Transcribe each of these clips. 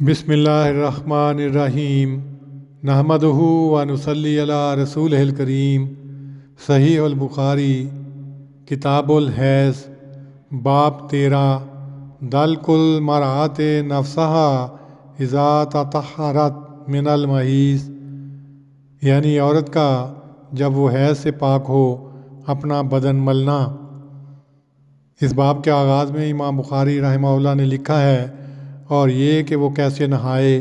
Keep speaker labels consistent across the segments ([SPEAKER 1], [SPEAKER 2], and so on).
[SPEAKER 1] بسم اللہ الرحمن الرحیم نحمدہ و نصلی علی رسولہ الکریم۔ صحیح البخاری کتاب الحیض باب 13 دلک المرأۃ نفسها اذا تطہرت من المحیض، یعنی عورت کا جب وہ حیض سے پاک ہو اپنا بدن ملنا۔ اس باب کے آغاز میں امام بخاری رحمہ اللہ نے لکھا ہے اور یہ کہ وہ کیسے نہائے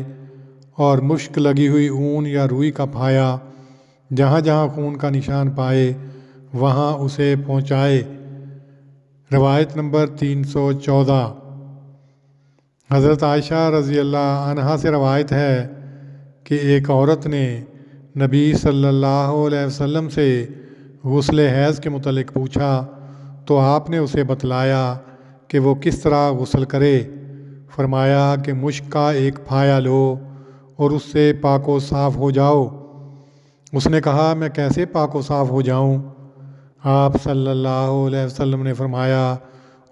[SPEAKER 1] اور مشک لگی ہوئی اون یا روئی کا پھایا جہاں جہاں خون کا نشان پائے وہاں اسے پہنچائے۔ روایت نمبر 314۔ حضرت عائشہ رضی اللہ عنہا سے روایت ہے کہ ایک عورت نے نبی صلی اللہ علیہ وسلم سے غسل حیض کے متعلق پوچھا تو آپ نے اسے بتلایا کہ وہ کس طرح غسل کرے۔ فرمایا کہ مشک کا ایک پھایا لو اور اس سے پاک و صاف ہو جاؤ۔ اس نے کہا میں کیسے پاک و صاف ہو جاؤں؟ آپ صلی اللہ علیہ وسلم نے فرمایا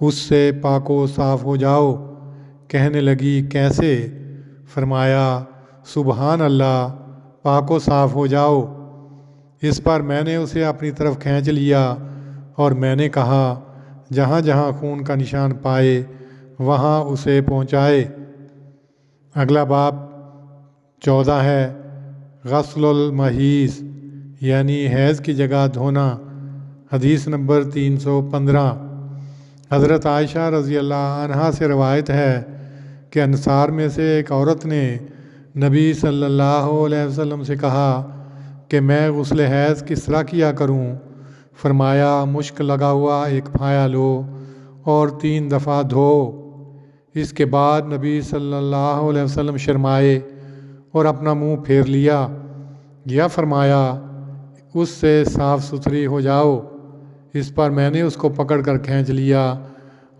[SPEAKER 1] اس سے پاک و صاف ہو جاؤ۔ کہنے لگی کیسے؟ فرمایا سبحان اللہ، پاک و صاف ہو جاؤ۔ اس پر میں نے اسے اپنی طرف کھینچ لیا اور میں نے کہا جہاں جہاں خون کا نشان پائے وہاں اسے پہنچائے۔ اگلا باب 14 ہے غسل المحیض، یعنی حیض کی جگہ دھونا۔ حدیث نمبر 315۔ حضرت عائشہ رضی اللہ عنہا سے روایت ہے کہ انصار میں سے ایک عورت نے نبی صلی اللہ علیہ وسلم سے کہا کہ میں غسل حیض کس طرح کیا کروں؟ فرمایا مشک لگا ہوا ایک پھایا لو اور 3 دفعہ دھو۔ اس کے بعد نبی صلی اللہ علیہ وسلم شرمائے اور اپنا منہ پھیر لیا یا فرمایا اس سے صاف ستھری ہو جاؤ۔ اس پر میں نے اس کو پکڑ کر کھینچ لیا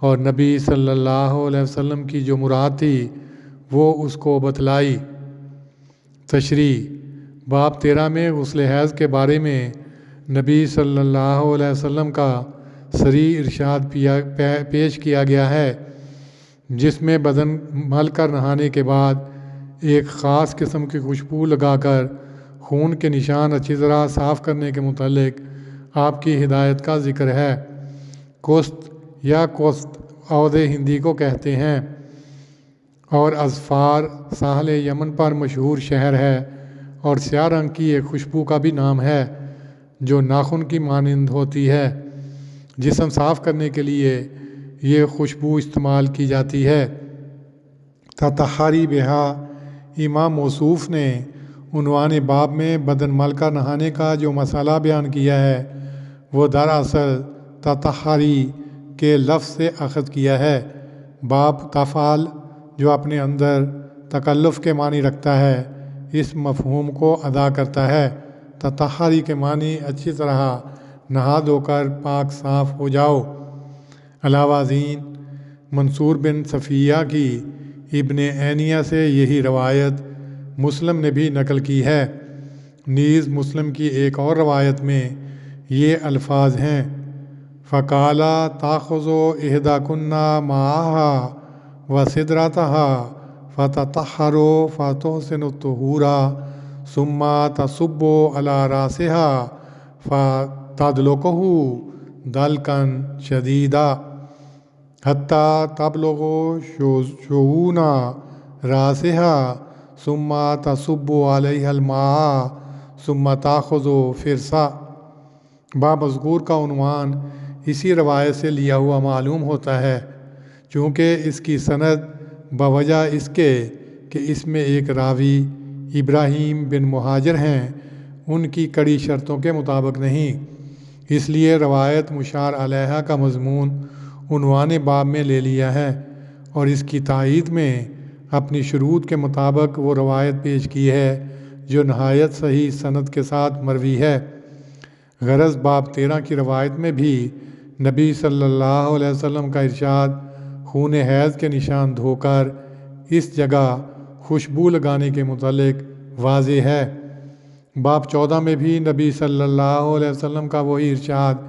[SPEAKER 1] اور نبی صلی اللہ علیہ وسلم کی جو مراد تھی وہ اس کو بتلائی۔ تشریح باب 13 میں غسل حیض کے بارے میں نبی صلی اللہ علیہ وسلم کا صریح ارشاد پیش کیا گیا ہے، جس میں بدن مل کر نہانے کے بعد ایک خاص قسم کی خوشبو لگا کر خون کے نشان اچھی طرح صاف کرنے کے متعلق آپ کی ہدایت کا ذکر ہے۔ کوست یا کوست عود ہندی کو کہتے ہیں اور اظفار ساحل یمن پر مشہور شہر ہے اور سیاہ رنگ کی ایک خوشبو کا بھی نام ہے جو ناخن کی مانند ہوتی ہے۔ جسم صاف کرنے کے لیے یہ خوشبو استعمال کی جاتی ہے۔ تطہری بہا، امام موصوف نے عنوان باب میں بدن مل کر نہانے کا جو مسئلہ بیان کیا ہے وہ دراصل تطہری کے لفظ سے اخذ کیا ہے۔ باب تفعل جو اپنے اندر تکلف کے معنی رکھتا ہے اس مفہوم کو ادا کرتا ہے۔ تطہری کے معنی اچھی طرح نہا دھو کر پاک صاف ہو جاؤ۔ علاوہ ازیں منصور بن صفیہ کی ابن عینیہ سے یہی روایت مسلم نے بھی نقل کی ہے۔ نیز مسلم کی ایک اور روایت میں یہ الفاظ ہیں فقال تاخذ احداکن ماءها وسدرتها فتطہر فتحسن الطہور ثم تصب على راسها فتدلکه دلکا شدیدا حتی تبلغ شؤون راسها ثم تصب علیہ الماء ثم تاخذ فرصہ۔ بامذکور کا عنوان اسی روایت سے لیا ہوا معلوم ہوتا ہے، چونکہ اس کی سند بوجہ اس کے کہ اس میں ایک راوی ابراہیم بن مہاجر ہیں ان کی کڑی شرطوں کے مطابق نہیں، اس لیے روایت مشار علیہ کا مضمون عنوان باب میں لے لیا ہے اور اس کی تائید میں اپنی شروط کے مطابق وہ روایت پیش کی ہے جو نہایت صحیح سند کے ساتھ مروی ہے۔ غرض باب 13 کی روایت میں بھی نبی صلی اللہ علیہ وسلم کا ارشاد خون حیض کے نشان دھو کر اس جگہ خوشبو لگانے کے متعلق واضح ہے۔ باب 14 میں بھی نبی صلی اللہ علیہ وسلم کا وہی ارشاد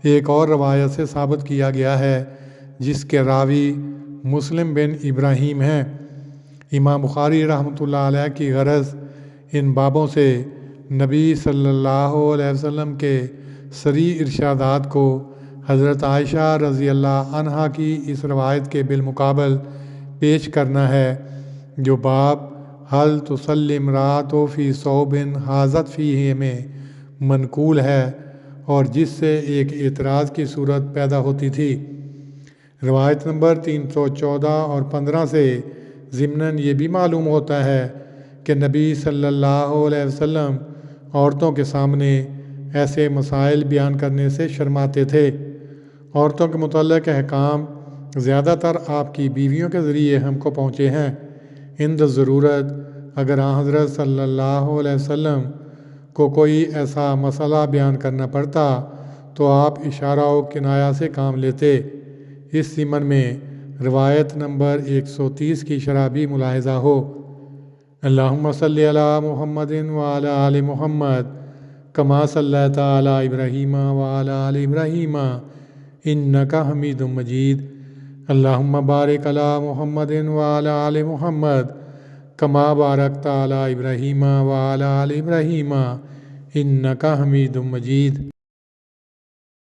[SPEAKER 1] ایک اور روایت سے ثابت کیا گیا ہے جس کے راوی مسلم بن ابراہیم ہیں۔ امام بخاری رحمۃ اللہ علیہ کی غرض ان بابوں سے نبی صلی اللہ علیہ وسلم کے صریح ارشادات کو حضرت عائشہ رضی اللہ عنہا کی اس روایت کے بالمقابل پیش کرنا ہے جو باب حل تصلی امرأۃ فی ثوب حاضت فیہ میں منقول ہے اور جس سے ایک اعتراض کی صورت پیدا ہوتی تھی۔ روایت نمبر 314 اور 15 سے ضمناً یہ بھی معلوم ہوتا ہے کہ نبی صلی اللہ علیہ وسلم عورتوں کے سامنے ایسے مسائل بیان کرنے سے شرماتے تھے۔ عورتوں کے متعلق احکام زیادہ تر آپ کی بیویوں کے ذریعے ہم کو پہنچے ہیں۔ عند ضرورت اگر آن حضرت صلی اللہ علیہ وسلم کو کوئی ایسا مسئلہ بیان کرنا پڑتا تو آپ اشارہ و کنایہ سے کام لیتے۔ اس ضمن میں روایت نمبر 130 کی شرح بھی ملاحظہ ہو۔ اللہم صلی علی محمد وعلی آل محمد کما صلیت علی ابراہیم وعلی آل ابراہیم انک حمید مجید۔ اللہم بارک علی محمد وعلی آل محمد کما بارکت علی ابراہیم وعلی آل ابراہیم انک حمید مجید۔